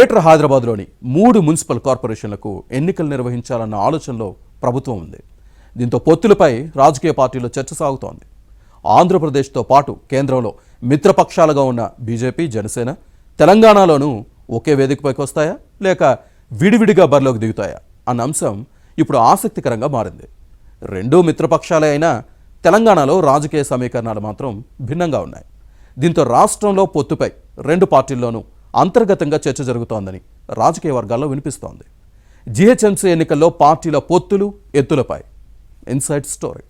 Greater హైదరాబాద్లోని 3 municipal కార్పొరేషన్లకు ఎన్నికలు నిర్వహించాలన్న ఆలోచనలో ప్రభుత్వం ఉంది. దీంతో పొత్తులపై రాజకీయ పార్టీలో చర్చ సాగుతోంది. ఆంధ్రప్రదేశ్తో పాటు కేంద్రంలో మిత్రపక్షాలుగా ఉన్న బీజేపీ, జనసేన తెలంగాణలోనూ ఒకే వేదికపైకి వస్తాయా లేక విడివిడిగా బరిలోకి దిగుతాయా అన్న అంశం ఇప్పుడు ఆసక్తికరంగా మారింది. రెండూ మిత్రపక్షాలే అయినా తెలంగాణలో రాజకీయ సమీకరణాలు మాత్రం భిన్నంగా ఉన్నాయి. దీంతో రాష్ట్రంలో పొత్తుపై రెండు పార్టీల్లోనూ అంతర్గతంగా చర్చ జరుగుతోందని రాజకీయ వర్గాల్లో వినిపిస్తోంది. జీహెచ్ఎంసీ ఎన్నికల్లో పార్టీల పొత్తులు, ఎత్తులపై ఇన్సైడ్ స్టోరీ.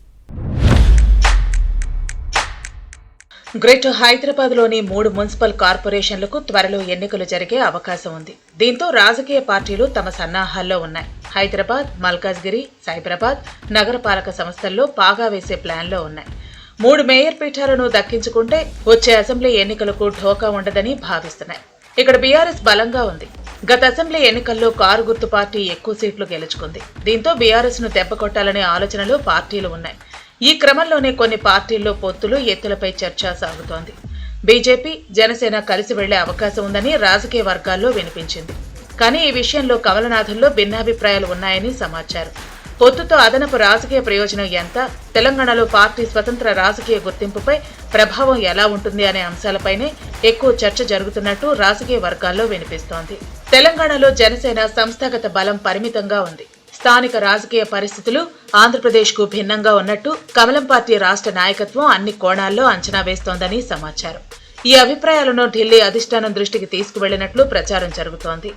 గ్రేటర్ హైదరాబాద్లోని 3 మున్సిపల్ కార్పొరేషన్లకు త్వరలో ఎన్నికలు జరిగే అవకాశం ఉంది. దీంతో రాజకీయ పార్టీలు తమ సన్నాహాల్లో ఉన్నాయి. హైదరాబాద్, మల్కాజ్గిరి, సైబరాబాద్ నగరపాలక సంస్థల్లో పాగా వేసే ప్లాన్లో ఉన్నాయి. 3 మేయర్ పీఠాలను దక్కించుకుంటే వచ్చే అసెంబ్లీ ఎన్నికలకు ఢోకా ఉండదని భావిస్తున్నాయి. ఇక్కడ బీఆర్ఎస్ బలంగా ఉంది. గత అసెంబ్లీ ఎన్నికల్లో కారు గుర్తు పార్టీ ఎక్కువ సీట్లు గెలుచుకుంది. దీంతో బీఆర్ఎస్ ను దెబ్బకొట్టాలనే ఆలోచనలు పార్టీలు ఉన్నాయి. ఈ క్రమంలోనే కొన్ని పార్టీల్లో పొత్తులు, ఎత్తులపై చర్చ సాగుతోంది. బీజేపీ, జనసేన కలిసి వెళ్లే అవకాశం ఉందని రాజకీయ వర్గాల్లో వినిపించింది. కానీ ఈ విషయంలో కమలనాథుల్లో భిన్నాభిప్రాయాలు ఉన్నాయని సమాచారం. పొత్తుతో అదనపు రాజకీయ ప్రయోజనం ఎంత, తెలంగాణలో పార్టీ స్వతంత్ర రాజకీయ గుర్తింపుపై ప్రభావం ఎలా ఉంటుంది అనే అంశాలపైనే ఎక్కువ చర్చ జరుగుతున్నట్టు రాజకీయ వర్గాల్లో వినిపిస్తోంది. తెలంగాణలో జనసేన సంస్థాగత బలం పరిమితంగా ఉంది. స్థానిక రాజకీయ పరిస్థితులు ఆంధ్రప్రదేశ్కు భిన్నంగా ఉన్నట్టు కమలం పార్టీ రాష్ట్ర నాయకత్వం అన్ని కోణాల్లో అంచనా వేస్తోందని సమాచారం. ఈ అభిప్రాయాలను ఢిల్లీ అధిష్టానం దృష్టికి తీసుకువెళ్లినట్లు ప్రచారం జరుగుతోంది.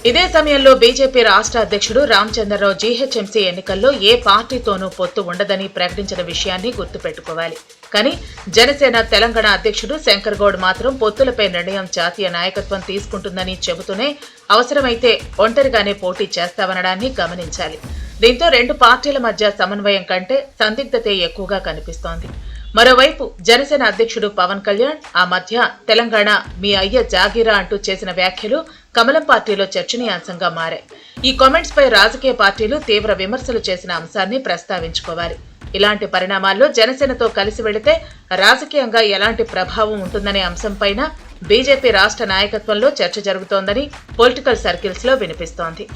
ఇదే సమయంలో బీజేపీ రాష్ట్ర అధ్యక్షుడు రామచంద్రరావు జీహెచ్ఎంసీ ఎన్నికల్లో ఏ పార్టీతోనూ పొత్తు ఉండదని ప్రకటించిన విషయాన్ని గుర్తుపెట్టుకోవాలి. కానీ జనసేన తెలంగాణ అధ్యక్షుడు శంకర్ గౌడ్ మాత్రం పొత్తులపై నిర్ణయం జాతీయ నాయకత్వం తీసుకుంటుందని చెబుతూనే అవసరమైతే ఒంటరిగానే పోటీ చేస్తామనడాన్ని గమనించాలి. దీంతో రెండు పార్టీల మధ్య సమన్వయం కంటే సందిగ్ధతే ఎక్కువగా కనిపిస్తోంది. మరోవైపు జనసేన అధ్యక్షుడు పవన్ కళ్యాణ్ ఆ మధ్య తెలంగాణ మీ అయ్య జాగీరా అంటూ చేసిన వ్యాఖ్యలు కమలం పార్టీలో చర్చనీయాంశంగా మారాయి. ఈ కామెంట్స్ పై రాజకీయ పార్టీలు తీవ్ర విమర్శలు చేసిన అంశాన్ని ప్రస్తావించుకోవాలి. ఇలాంటి పరిణామాల్లో జనసేనతో కలిసి వెళితే రాజకీయంగా ఎలాంటి ప్రభావం ఉంటుందనే అంశంపైన బీజేపీ రాష్ట్ర నాయకత్వంలో చర్చ జరుగుతోందని పొలిటికల్ సర్కిల్స్ లో వినిపిస్తోంది.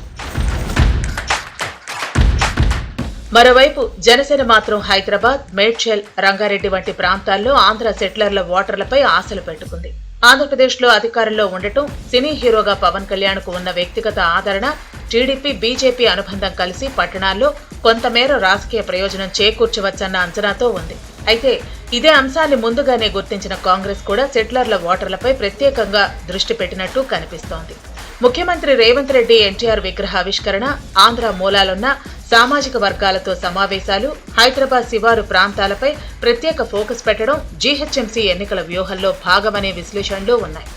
మరోవైపు జనసేన మాత్రం హైదరాబాద్, మేడ్చల్, రంగారెడ్డి వంటి ప్రాంతాల్లో ఆంధ్ర సెటిలర్ల ఓటర్లపై ఆశలు పెట్టుకుంది. ఆంధ్రప్రదేశ్లో అధికారంలో ఉండటం, సినీ హీరోగా పవన్ కళ్యాణ్ కు ఉన్న వ్యక్తిగత ఆదరణ, టీడీపీ, బీజేపీ అనుబంధం కలిసి పట్టణాల్లో కొంతమేర రాజకీయ ప్రయోజనం చేకూర్చవచ్చన్న అంచనాతో ఉంది. అయితే ఇదే అంశాన్ని ముందుగానే గుర్తించిన కాంగ్రెస్ కూడా సెటిలర్ల ఓటర్లపై ప్రత్యేకంగా దృష్టి పెట్టినట్టు కనిపిస్తోంది. ముఖ్యమంత్రి రేవంత్ రెడ్డి ఎన్టీఆర్ విగ్రహ ఆవిష్కరణ, ఆంధ్ర మూలాలున్న సామాజిక వర్గాలతో సమావేశాలు, హైదరాబాద్ శివారు ప్రాంతాలపై ప్రత్యేక ఫోకస్ పెట్టడం జీహెచ్ఎంసీ ఎన్నికల వ్యూహంలో భాగమనే విశ్లేషణలు ఉన్నాయి.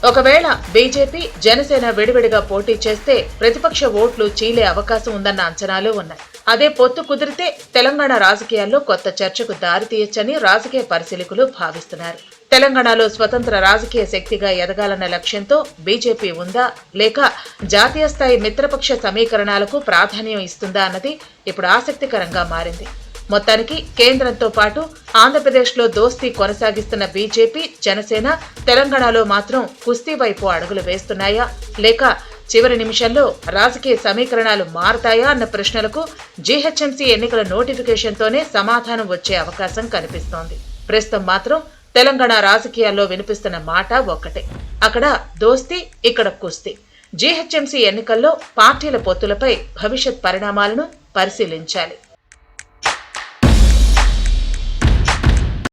ఒకవేళ బీజేపీ, జనసేన విడివిడిగా పోటీ చేస్తే ప్రతిపక్ష ఓట్లు చీలే అవకాశం ఉందన్న అంచనాలు ఉన్నాయి. అదే పొత్తు కుదిరితే తెలంగాణ రాజకీయాల్లో కొత్త చర్చకు దారితీయొచ్చని రాజకీయ పరిశీలకులు భావిస్తున్నారు. తెలంగాణలో స్వతంత్ర రాజకీయ శక్తిగా ఎదగాలన్న లక్ష్యంతో బీజేపీ ఉందా లేక జాతీయ స్థాయి మిత్రపక్ష సమీకరణాలకు ప్రాధాన్యం ఇస్తుందా అన్నది ఇప్పుడు ఆసక్తికరంగా మారింది. మొత్తానికి కేంద్రంతో పాటు ఆంధ్రప్రదేశ్లో దోస్తీ కొనసాగిస్తున్న బీజేపీ, జనసేన తెలంగాణలో మాత్రం కుస్తీ వైపు అడుగులు వేస్తున్నాయా లేక చివరి నిమిషంలో రాజకీయ సమీకరణాలు మారతాయా అన్న ప్రశ్నలకు జీహెచ్ఎంసీ ఎన్నికల నోటిఫికేషన్తోనే సమాధానం వచ్చే అవకాశం కనిపిస్తోంది. ప్రస్తుతం మాత్రం తెలంగాణ రాజకీయాల్లో వినిపిస్తున్న మాట ఒక్కటే, అక్కడ దోస్తీ, ఇక్కడ కుస్తీ. జీహెచ్ఎంసీ ఎన్నికల్లో పార్టీల పొత్తులపై భవిష్యత్ పరిణామాలను పరిశీలించాలి.